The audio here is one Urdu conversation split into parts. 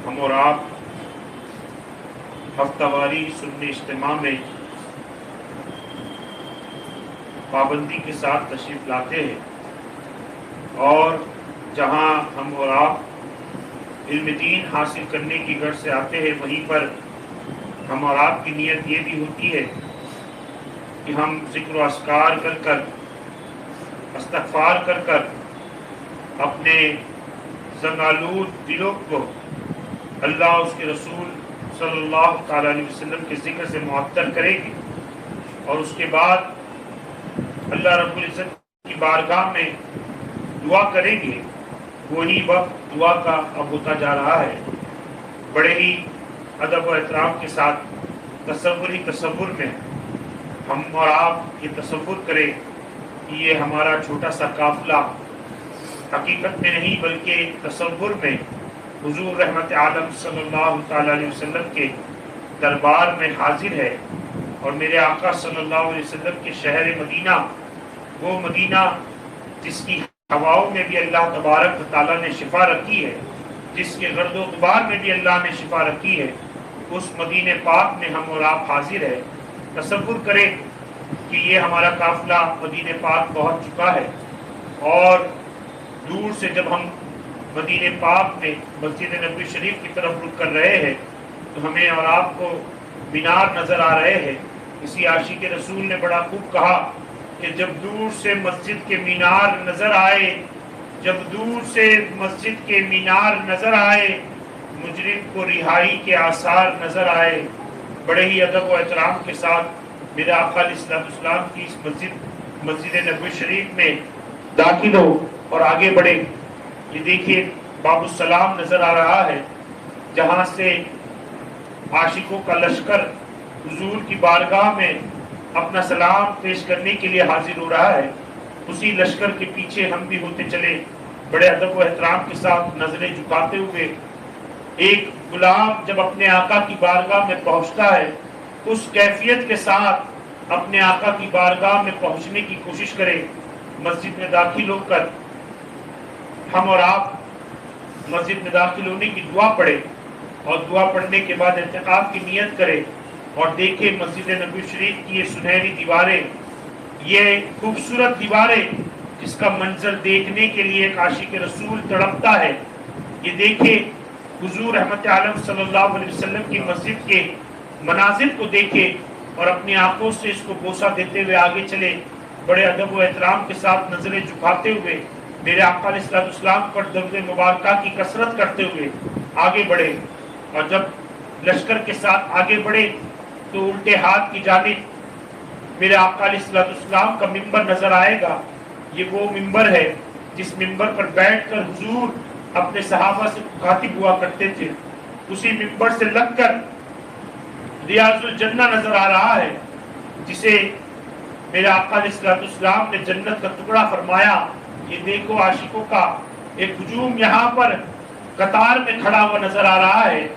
ہم اور آپ ہفتہ واری سننے اجتماع میں پابندی کے ساتھ تشریف لاتے ہیں، اور جہاں ہم اور آپ علم دین حاصل کرنے کی غرض سے آتے ہیں، وہیں پر ہم اور آپ کی نیت یہ بھی ہوتی ہے کہ ہم ذکر و اذکار کر کر، استغفار کر کر اپنے زنگآلود دلوں کو اللہ اس کے رسول صلی اللہ تعالی علیہ وسلم کے ذکر سے معطر کریں گے، اور اس کے بعد اللہ رب العزت کی بارگاہ میں دعا کریں گے۔ وہی وقت دعا کا اب ہوتا جا رہا ہے۔ بڑے ہی ادب و احترام کے ساتھ تصور میں ہم اور آپ یہ تصور کریں کہ یہ ہمارا چھوٹا سا قافلہ حقیقت میں نہیں بلکہ تصور میں حضور رحمت عالم صلی اللہ تعالی علیہ وسلم کے دربار میں حاضر ہے، اور میرے آقا صلی اللہ علیہ وسلم کے شہر مدینہ، وہ مدینہ جس کی ہواؤں میں بھی اللہ تبارک و تعالیٰ نے شفا رکھی ہے، جس کے گرد و غبار میں بھی اللہ نے شفا رکھی ہے، اس مدینہ پاک میں ہم اور آپ حاضر ہے۔ تصور کریں کہ یہ ہمارا قافلہ مدینہ پاک پہنچ چکا ہے، اور دور سے جب ہم مدینہ پاک میں مسجد نبوی شریف کی طرف رخ کر رہے ہیں تو ہمیں اور آپ کو مینار نظر آ رہے ہیں۔ اسی عاشق رسول نے بڑا خوب کہا کہ جب دور سے مسجد کے مینار نظر آئے، جب دور سے مسجد کے مینار نظر آئے، مجرم کو رہائی کے آثار نظر آئے۔ بڑے ہی ادب و احترام کے ساتھ میرے آقا علیہ السلام کی اس مسجد نبوی شریف میں داخل ہو اور آگے بڑھے۔ یہ دیکھیے باب السلام نظر آ رہا ہے، جہاں سے عاشقوں کا لشکر حضور کی بارگاہ میں اپنا سلام پیش کرنے کے لیے حاضر ہو رہا ہے۔ اسی لشکر کے پیچھے ہم بھی ہوتے چلے، بڑے ادب و احترام کے ساتھ نظریں جھکاتے ہوئے۔ ایک غلام جب اپنے آقا کی بارگاہ میں پہنچتا ہے، اس کیفیت کے ساتھ اپنے آقا کی بارگاہ میں پہنچنے کی کوشش کرے۔ مسجد میں داخل ہو کر ہم اور آپ مسجد میں داخل ہونے کی دعا پڑھے، اور دعا پڑھنے کے بعد اعتکاف کی نیت کرے، اور دیکھیں مسجد نبوی شریف کی یہ سنہری دیواریں، یہ خوبصورت دیواریں جس کا منظر دیکھنے کے لیے ایک عاشق رسول تڑپتا ہے۔ یہ دیکھیں حضور رحمت عالم صلی اللہ علیہ وسلم کی مسجد کے مناظر کو دیکھیں، اور اپنی آنکھوں سے اس کو بوسہ دیتے ہوئے آگے چلے، بڑے ادب و احترام کے ساتھ نظریں جھکاتے ہوئے میرے آقا علیہ السلام پر درود مبارکہ کی کثرت کرتے ہوئے آگے بڑھے۔ اور جب لشکر کے ساتھ آگے بڑھے تو الٹے ہاتھ کی جانب میرے آقا علیہ السلام کا منبر نظر آئے گا۔ یہ وہ منبر ہے جس منبر پر بیٹھ کر حضور اپنے صحابہ سے مخاطب ہوا کرتے تھے۔ اسی منبر سے لگ کر ریاض الجنہ نظر آ رہا ہے، جسے میرے آقا علیہ السلام نے جنت کا ٹکڑا فرمایا۔ یہ دیکھو عاشقوں کا ایک ہجوم یہاں پر قطار میں کھڑا ہوا نظر آ رہا ہے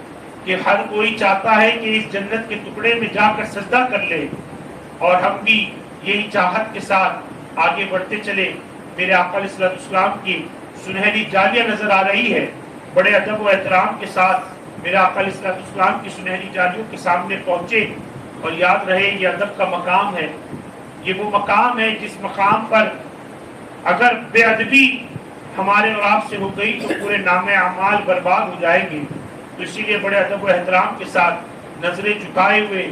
کہ ہر کوئی چاہتا ہے کہ اس جنت کے ٹکڑے میں جا کر سجدہ کر لے، اور ہم بھی یہی چاہت کے ساتھ آگے بڑھتے چلے۔ میرے آقا علیہ السلام کی سنہری جالیاں نظر آ رہی ہے، بڑے ادب و احترام کے ساتھ میرے آقا علیہ السلام کی سنہری جالیوں کے سامنے پہنچے۔ اور یاد رہے یہ ادب کا مقام ہے، یہ وہ مقام ہے جس مقام پر اگر بے ادبی ہمارے اور آپ سے ہو گئی تو پورے نام اعمال برباد ہو جائیں گے۔ تو اسی لیے بڑے ادب و احترام کے ساتھ نظریں جھکائے ہوئے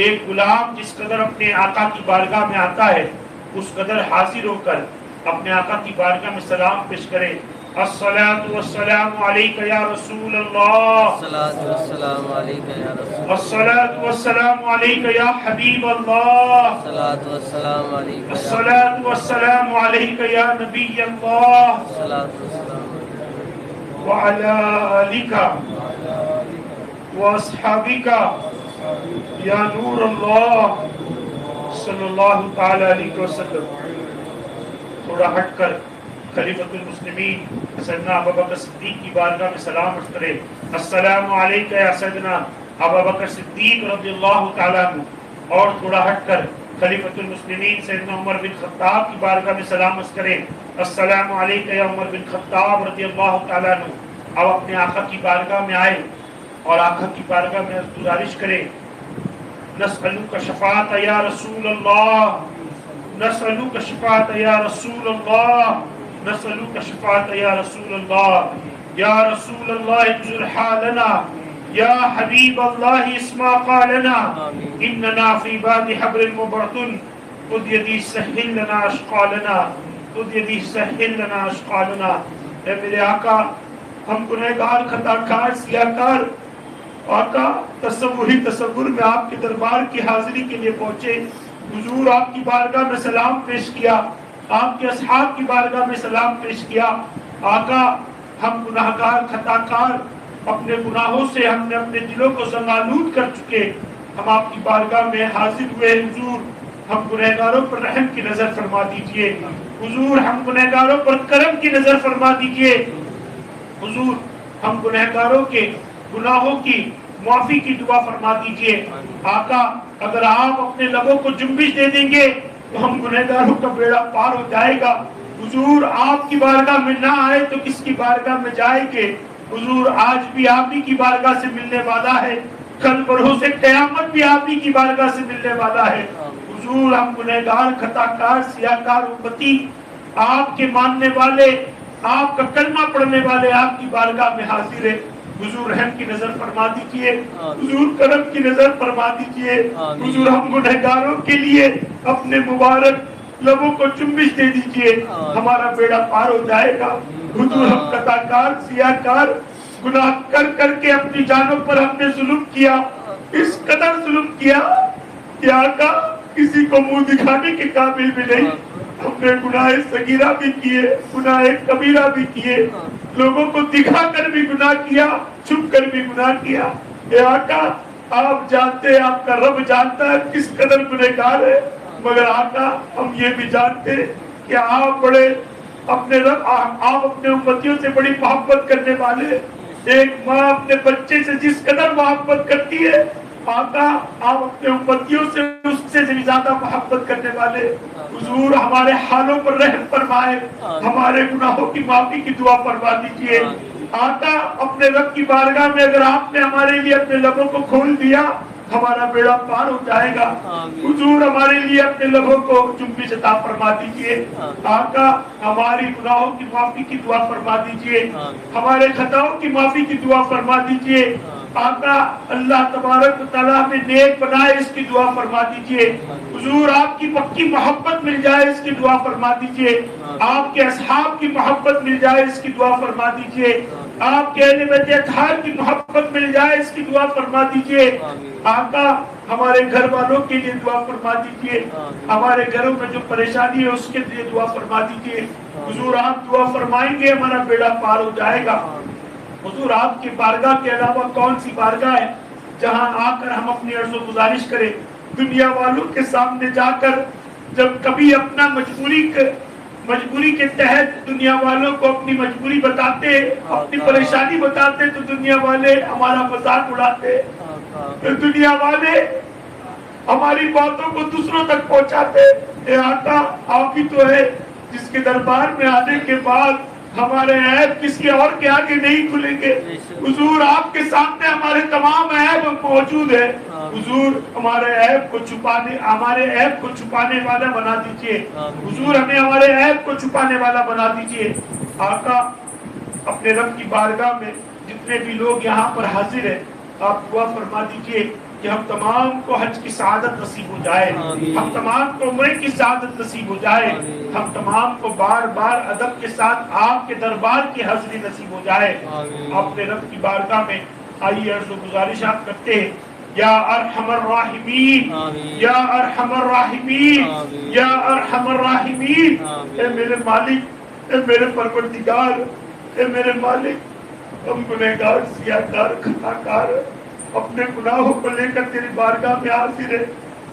ایک غلام جس قدر اپنے آقا کی بارگاہ میں آتا ہے، اس قدر حاضر ہو کر اپنے آقا کی بارگاہ میں سلام پیش کرے۔ الصلاۃ والسلام علیک یا رسول اللہ، الصلاۃ والسلام علیک یا رسول اللہ، الصلاۃ والسلام علیک یا حبیب اللہ، الصلاۃ والسلام علیک یا الصلاۃ والسلام علیک یا نبی اللہ، الصلاۃ والسلام علیک وعلی آلک واصحابک یا نور اللہ صلی اللہ تعالی علیہ وسلم۔ تھوڑا ہٹ کر خلیفۃ المسلمین سیدنا ابوبکر صدیق کی بارگاہ میں سلام عرض کرے۔ السلام علیکم یا سیدنا ابوبکر صدیق رضی اللہ تعالیٰ عنہ۔ اور تھوڑا ہٹ کر خلیفۃ المسلمین سیدنا عمر بن خطاب کی بارگاہ میں سلام عرض کرے۔ السلام علیکم یا عمر بن خطاب رضی اللہ تعالیٰ عنہ۔ اب اپنے آقا کی بارگاہ میں آئے اور آقا کی بارگاہ میں گزارش کرے نسألک شفاعت یا رسول اللہ، نسألک شفاعت یا رسول اللہ، نسألک شفاعت یا رسول اللہ، یا رسول اللہ انظر حالنا، یا حبیب اللہ اسمع قالنا، اننا فی باد حبر مبرتن، خذ یدی سہل لنا اشقالنا، خذ یدی سہل لنا اشقالنا۔ اے میرے آقا، ہم گنہگار، خطا کار، سیاہ کار، آقا تصور میں آپ کے دربار کی حاضری کے لیے پہنچے، حضور آپ کی بارگاہ میں سلام پیش کیا، آپ کے اصحاب کی بارگاہ میں سلام پیش کیا۔ آقا ہم گناہگار، خطا کار، اپنے گناہوں سے ہم نے اپنے دلوں کو زنگآلود کر چکے، ہم آپ کی بارگاہ میں حاضر ہوئے۔ حضور ہم گنہگاروں پر رحم کی نظر فرما دیجئے، حضور ہم گنہگاروں پر کرم کی نظر فرما دیجئے، حضور ہم گنہگاروں کے گناہوں کی معافی کی دعا فرما دیجئے۔ آقا اگر آپ اپنے لبوں کو جنبش دے دیں گے تو ہم گنہگاروں کا بیڑا پار ہو جائے گا۔ حضور آپ کی بارگاہ میں نہ آئے تو کس کی بارگاہ میں جائیں گے؟ حضور آج بھی آپ ہی کی بارگاہ سے ملنے والا ہے، کل بروز قیامت بھی آپ ہی کی بارگاہ سے ملنے والا ہے۔ حضور ہم گنہگار، خطا کار، سیاہ کار امتی، آپ کے ماننے والے، آپ کا کلمہ پڑھنے والے آپ کی بارگاہ میں حاضر ہے۔ حضور رحم کی نظر فرما دیجئے، حضور کرم کی نظر فرما دیجئے۔ حضور ہم گنہگاروں کے لیے اپنے مبارک لبوں کو چنبش دے دیجئے، ہمارا بیڑا پار ہو جائے گا۔ حضور ہم خطا کار، سیاہ کار، گناہ کر کر کے اپنی جانوں پر ہم نے ظلم کیا، اس قدر ظلم کیا کہ آقا کسی کو منہ دکھانے کے قابل بھی نہیں۔ ہم نے گناہ صغیرہ بھی کیے، گناہ کبیرہ بھی کیے، لوگوں کو دکھا کر بھی گناہ کیا، چھپ کر بھی گناہ کیا۔ اے آقا آپ جانتے، آپ کا رب جانتا ہے کس قدر گنہگار ہے، مگر آقا ہم یہ بھی جانتے کہ آپ بڑے اپنے رب، آپ اپنے امتیوں سے بڑی محبت کرنے والے۔ ایک ماں اپنے بچے سے جس قدر محبت کرتی ہے، آقا آپ اپنے امتیوں سے اس سے بھی زیادہ محبت کرنے والے۔ حضور ہمارے حالوں پر رحم فرمائے، ہمارے گناہوں کی معافی کی دعا فرما دیجئے۔ آقا اپنے رب کی بارگاہ میں اگر آپ نے ہمارے لیے اپنے لبوں کو کھول دیا، ہمارا بیڑا پار ہو جائے گا۔ حضور ہمارے لیے اپنے لبوں کو چنبش عطا فرما دیجئے۔ آقا ہماری گناہوں کی معافی کی دعا فرما دیجئے، ہمارے خطاؤں کی معافی کی دعا فرما دیجئے۔ آقا اللہ تبارک و تعالیٰ میں نیک بنائے اس کی دعا فرما دیجئے۔ حضور آپ کی پکی محبت مل جائے اس کی دعا فرما دیجئے، آپ کے اصحاب کی محبت مل جائے اس کی دعا فرما دیجئے، آپ کے اہل بیت اطہار کی محبت مل جائے اس کی دعا فرما دیجئے۔ آقا ہمارے گھر والوں کے لیے دعا فرما دیجئے، ہمارے گھروں میں جو پریشانی ہے اس کے لیے دعا فرما دیجئے۔ حضور آپ دعا فرمائیں گے ہمارا بیڑا پار ہو جائے گا۔ حضور آپ کی بارگاہ کے علاوہ کون سی بارگاہ ہے جہاں آ کر ہم اپنی عرض و گزارش کریں؟ دنیا والوں کے سامنے جا کر جب کبھی اپنا مجبوری کے تحت دنیا والوں کو اپنی مجبوری بتاتے، اپنی پریشانی بتاتے تو دنیا والے ہمارا مذاق اڑاتے، دنیا والے ہماری باتوں کو دوسروں تک پہنچاتے۔ اے آقا آپ ہی تو ہے جس کے دربار میں آنے کے بعد ہمارے عیب کسی اور کے آگے نہیں کھلیں گے۔ حضور آپ کے سامنے ہمارے تمام عیب موجود ہے۔ حضور ہمارے عیب کو چھپانے والا بنا دیجئے، حضور ہمیں ہمارے عیب کو چھپانے والا بنا دیجئے۔ آقا اپنے رب کی بارگاہ میں جتنے بھی لوگ یہاں پر حاضر ہیں، آپ دعا فرما دیجئے کہ ہم تمام کو حج کی سعادت نصیب ہو جائے، ہم تمام کو عمرے کی سعادت نصیب ہو جائے، ہم تمام کو بار بار ادب کے ساتھ آپ کے دربار کی حاضری نصیب ہو جائے۔ اپنے رب کی بارگاہ میں آئیے عرض و گزارشات کرتے ہیں۔ یا ارحم الراحمین، یا ارحم الراحمین، یا ارحم الراحمین۔ اے میرے مالک، اے میرے پروردگار، اے میرے مالک، ہم گنہگار، سیاہ کار، خطا کار اپنے گناہوں کو لے کر تیری بارگاہ میں حاضر ہے،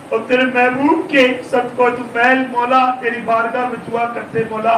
اور تیرے محبوب کے صدقہ تو فعل مولا تیری بارگاہ میں دعا کرتے مولا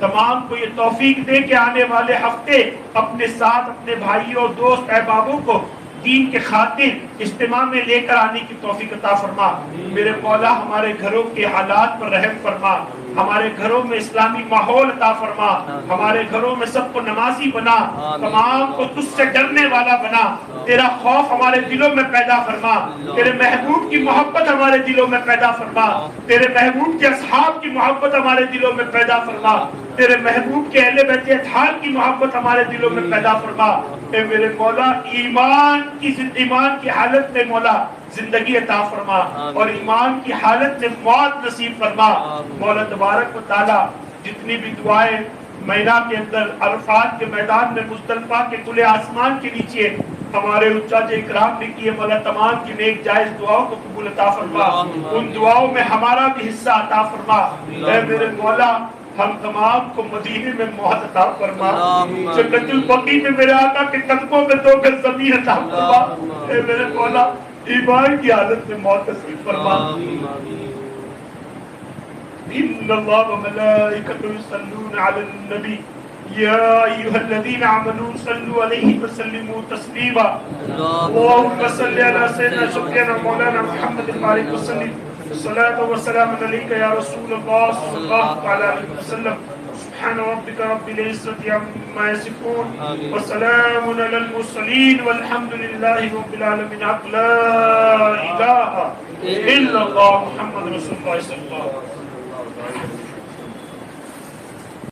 تمام کو یہ توفیق دے کہ آنے والے ہفتے اپنے ساتھ اپنے بھائیوں اور دوست احبابوں کو دین کے خاطر اجتماع میں لے کر آنے کی توفیق عطا فرما۔ میرے مولا ہمارے گھروں کے حالات پر رحم فرما، ہمارے گھروں میں اسلامی ماحول عطا فرما، ہمارے گھروں میں سب کو نمازی بنا، تمام کو تجھ سے ڈرنے والا بنا، تیرا خوف ہمارے دلوں میں پیدا فرما، تیرے محبوب کی محبت ہمارے دلوں میں پیدا فرما، تیرے محبوب کے اصحاب کی محبت ہمارے دلوں میں پیدا فرما، تیرے محبوب کے اہل بیت اطہار کی محبت ہمارے دلوں میں پیدا فرما۔ اے میرے مولا ایمان کی حالت میں مولا زندگی عطا فرما اور ایمان کی حالت میں موت نصیب فرما۔ مولا تبارک و تعالی جتنی بھی دعائیں مینا کے اندر عرفات کے میدان میں مزدلفہ کے کھلے آسمان کے نیچے ہمارے حجاج اکرام نے کیے، مولا تمام کی نیک جائز دعاؤں کو قبول عطا فرما، ان دعاؤں میں ہمارا بھی حصہ عطا فرما۔ اے میرے مولا ہم تمام کو مدینے میں موت عطا فرما، جنت البقیع میں میرے آقا کے قدموں میں 2 گز زمین عطا فرما۔ اے میرے مولا ایمان کی حالت میں موت نصیب فرما۔ ان اللہ وملائکتہ یصلون علی النبی یا ایھا الذین آمنوا صلوا علیہ وسلموا تسلیما۔ اللہم صل علی سیدنا شفیعنا مولانا محمد وبارک وسلم۔ الصلاة والسلام علیک یا رسول اللہ صلی اللہ علیہ وسلم۔ سبحان ربک رب العزة عما یصفون وسلام علی المرسلین والحمد للہ رب العالمین۔ لا الہ الا اللہ محمد رسول اللہ صلی اللہ علیہ وسلم۔